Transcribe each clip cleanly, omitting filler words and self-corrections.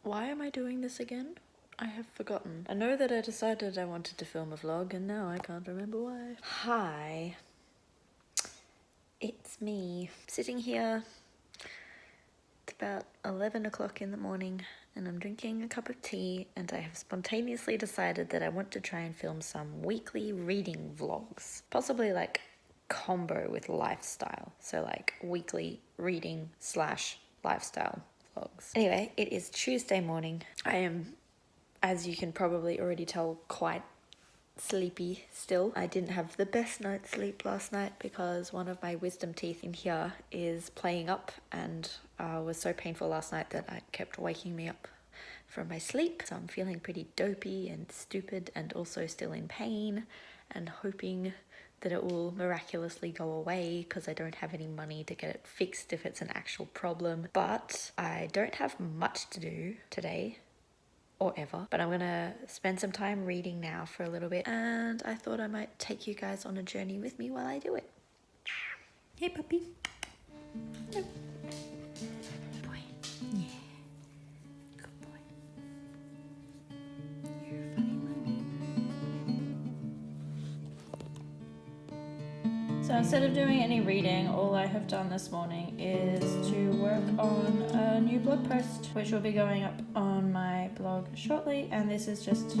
Why am I doing this again? I have forgotten. I know that I decided I wanted to film a vlog and now I can't remember why. Hi. It's me. Sitting here. It's about 11 o'clock in the morning and I'm drinking a cup of tea and I have spontaneously decided that I want to try and film some weekly reading vlogs. Possibly like combo with lifestyle. So like weekly reading / lifestyle vlogs. Anyway, it is Tuesday morning. I am, as you can probably already tell, quite sleepy still. I didn't have the best night's sleep last night because one of my wisdom teeth in here is playing up and was so painful last night that it kept waking me up from my sleep. So I'm feeling pretty dopey and stupid and also still in pain and hoping that it will miraculously go away because I don't have any money to get it fixed if it's an actual problem. But I don't have much to do today or ever, but I'm gonna spend some time reading now for a little bit and I thought I might take you guys on a journey with me while I do it. Hey puppy. Hello. Good boy. Yeah. Good boy. You're a funny one. So instead of doing any reading, all I have done this morning is to work on a new blog post, which will be going up on my blog shortly. And this is just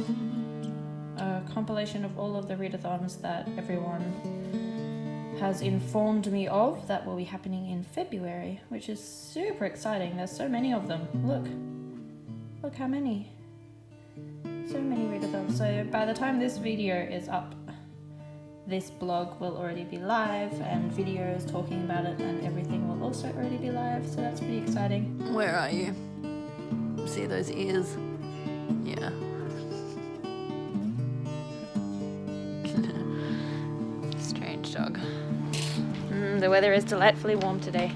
a compilation of all of the readathons that everyone has informed me of that will be happening in February, which is super exciting. There's so many of them. Look how many. So many readathons. So by the time this video is up, this blog will already be live and videos talking about it and everything will also already be live, so that's pretty exciting. Where are you? See those ears? Yeah. Strange dog. The weather is delightfully warm today.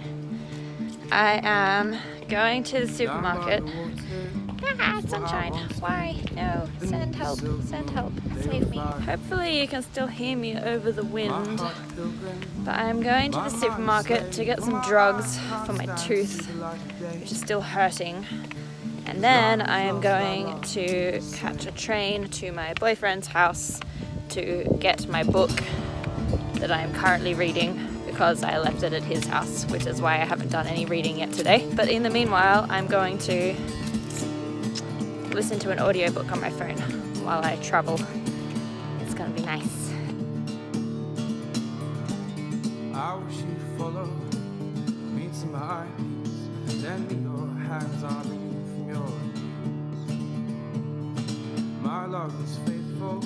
I am going to the supermarket. Ah, sunshine. Why? No. Send help. Send help. Save me. Hopefully you can still hear me over the wind. But I'm going to the supermarket to get some drugs for my tooth, which is still hurting. And then I am going to catch a train to my boyfriend's house to get my book that I am currently reading because I left it at his house, which is why I haven't done any reading yet today. But in the meanwhile, I'm going to listen to an audiobook on my phone while I travel. It's gonna be nice. I wish you'd follow me to my knees. Lend me your hands, I'll read from your knees. My love is faithful,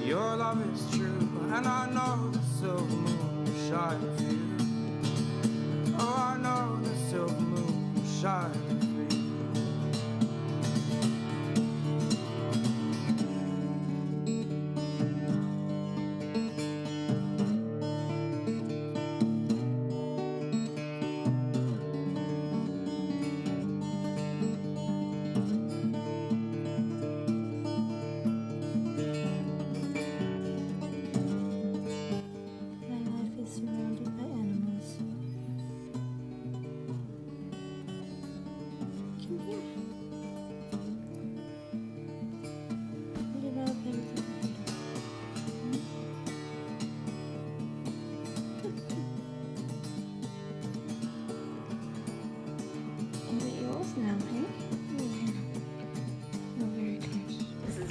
your love is true, and I know the silver moon will shine for you. Oh, I know the silver moon will shine for you.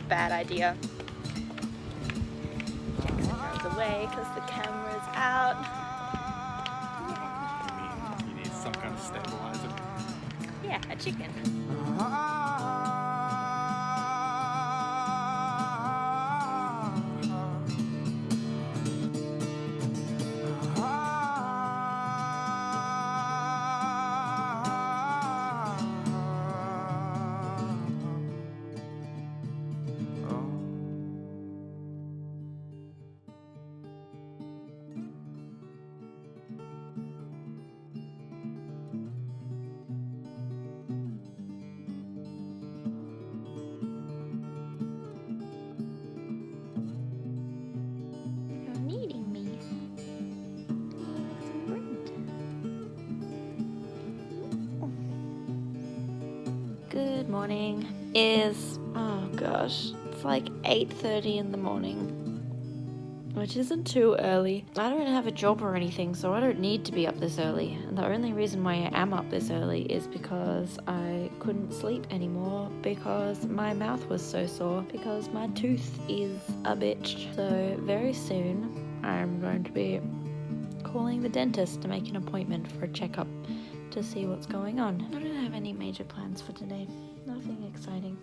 Bad idea. Jackson runs away because the camera's out. You need some kind of stabilizer. Yeah, a chicken. Good morning. Is, oh gosh, it's like 8:30 in the morning, which isn't too early. I don't have a job or anything, so I don't need to be up this early. And the only reason why I am up this early is because I couldn't sleep anymore because my mouth was so sore because my tooth is a bitch. So very soon I'm going to be calling the dentist to make an appointment for a checkup to see what's going on. I don't have any major plans for today. Nothing exciting.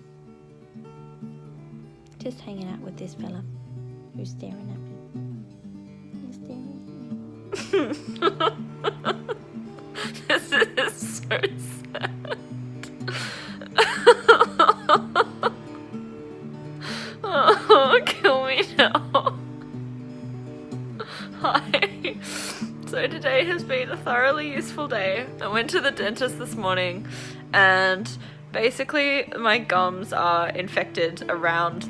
Just hanging out with this fella who's staring at me. He's staring at me. This is so sad. Oh, kill me now. Hi. So today has been a thoroughly useful day. I went to the dentist this morning and basically my gums are infected around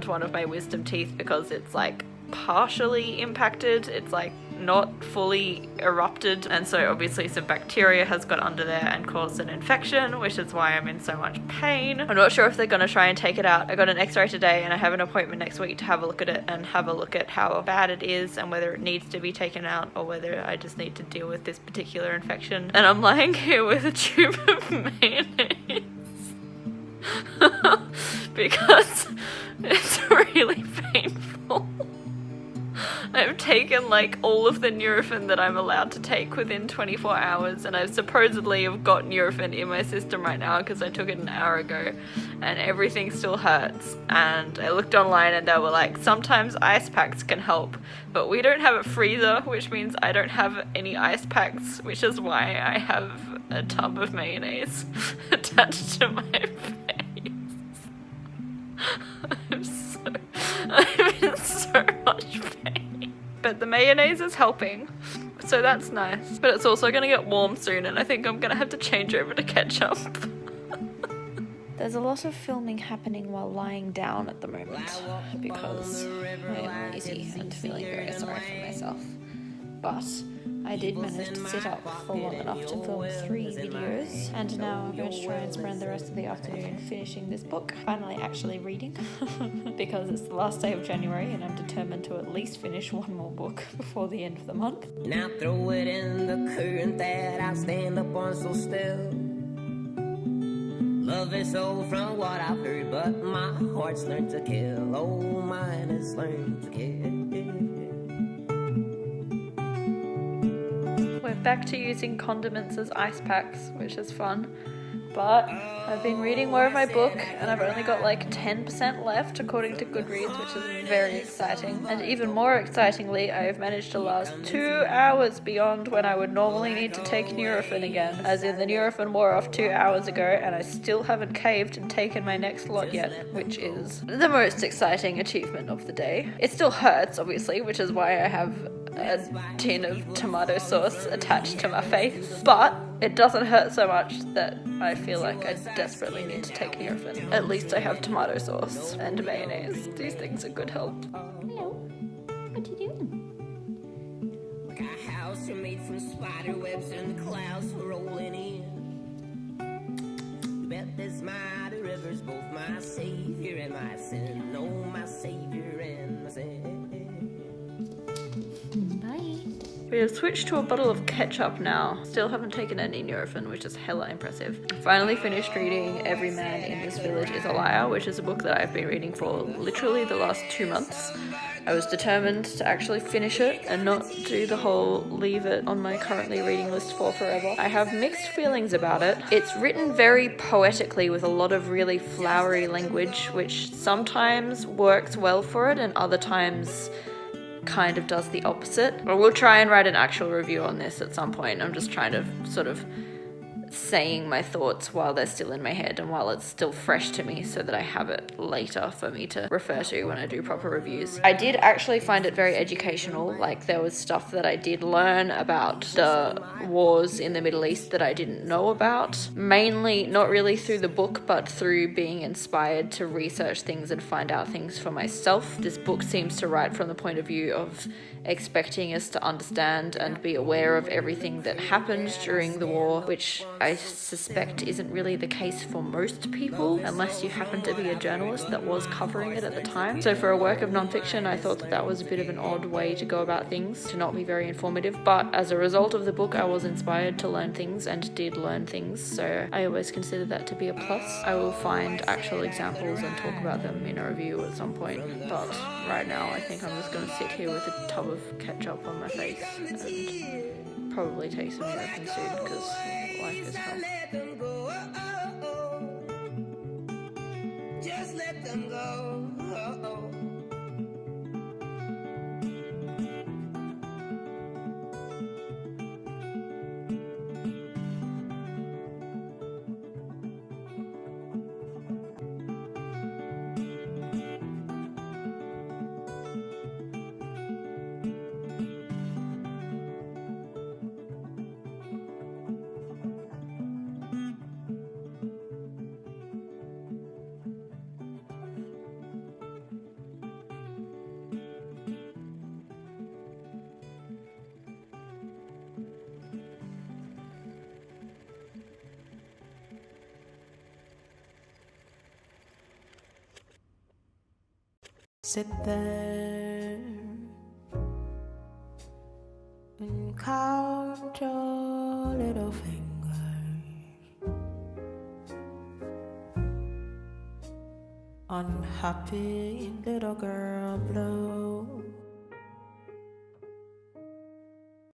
one of my wisdom teeth because it's like partially impacted. It's like not fully erupted, and so obviously some bacteria has got under there and caused an infection, which is why I'm in so much pain. I'm not sure if they're going to try and take it out. I got an x-ray today and I have an appointment next week to have a look at it and have a look at how bad it is and whether it needs to be taken out or whether I just need to deal with this particular infection. And I'm lying here with a tube of mayonnaise because it's really painful. I've taken like all of the Nurofen that I'm allowed to take within 24 hours, and I supposedly have got Nurofen in my system right now because I took it an hour ago and everything still hurts. And I looked online and they were like, sometimes ice packs can help, but we don't have a freezer, which means I don't have any ice packs, which is why I have a tub of mayonnaise attached to my face. I'm in so much pain. But the mayonnaise is helping, so that's nice. But it's also gonna get warm soon and I think I'm gonna have to change over to ketchup. There's a lot of filming happening while lying down at the moment because I am lazy and feeling very sorry for myself. But I did manage to sit up for long enough to film 3 videos, and now I'm going to try and spend the rest of the afternoon finishing this book. Finally actually reading, because it's the last day of January and I'm determined to at least finish one more book before the end of the month. Now throw it in the current that I stand up on so still. Love is so from what I've heard, but my heart's learned to kill. Oh, mine has learned to kill. We're back to using condiments as ice packs, which is fun. But I've been reading more of my book and I've only got like 10% left according to Goodreads, which is very exciting. And even more excitingly, I have managed to last 2 hours beyond when I would normally need to take Nurofen again. As in, the Nurofen wore off 2 hours ago and I still haven't caved and taken my next lot yet, which is the most exciting achievement of the day. It still hurts, obviously, which is why I have a tin of tomato sauce attached to my face, but it doesn't hurt so much that I feel like I desperately need to take Nurofen. At least I have tomato sauce and mayonnaise. These things are good help. Hello, what you doing? Like a house made from spider webs and the clouds rolling in. You bet this mighty river's both my savior and my sin. Oh, my savior and my sin. We have switched to a bottle of ketchup now. Still haven't taken any Nurofen, which is hella impressive. Finally finished reading Every Man in This Village is a Liar, which is a book that I've been reading for literally the last 2 months. I was determined to actually finish it and not do the whole leave it on my currently reading list for forever. I have mixed feelings about it. It's written very poetically with a lot of really flowery language, which sometimes works well for it and other times kind of does the opposite. I will try and write an actual review on this at some point. I'm just trying to sort of saying my thoughts while they're still in my head and while it's still fresh to me so that I have it later for me to refer to when I do proper reviews. I did actually find it very educational. Like, there was stuff that I did learn about the wars in the Middle East that I didn't know about. Mainly not really through the book, but through being inspired to research things and find out things for myself. This book seems to write from the point of view of expecting us to understand and be aware of everything that happened during the war, which I suspect isn't really the case for most people, unless you happen to be a journalist that was covering it at the time. So for a work of nonfiction, I thought that was a bit of an odd way to go about things, to not be very informative. But as a result of the book, I was inspired to learn things and did learn things. So I always consider that to be a plus. I will find actual examples and talk about them in a review at some point. But right now, I think I'm just going to sit here with a tub of ketchup on my face and probably take some Nurofen soon because life is hell. Just let them go. Sit there and count your little fingers. Unhappy little girl blue.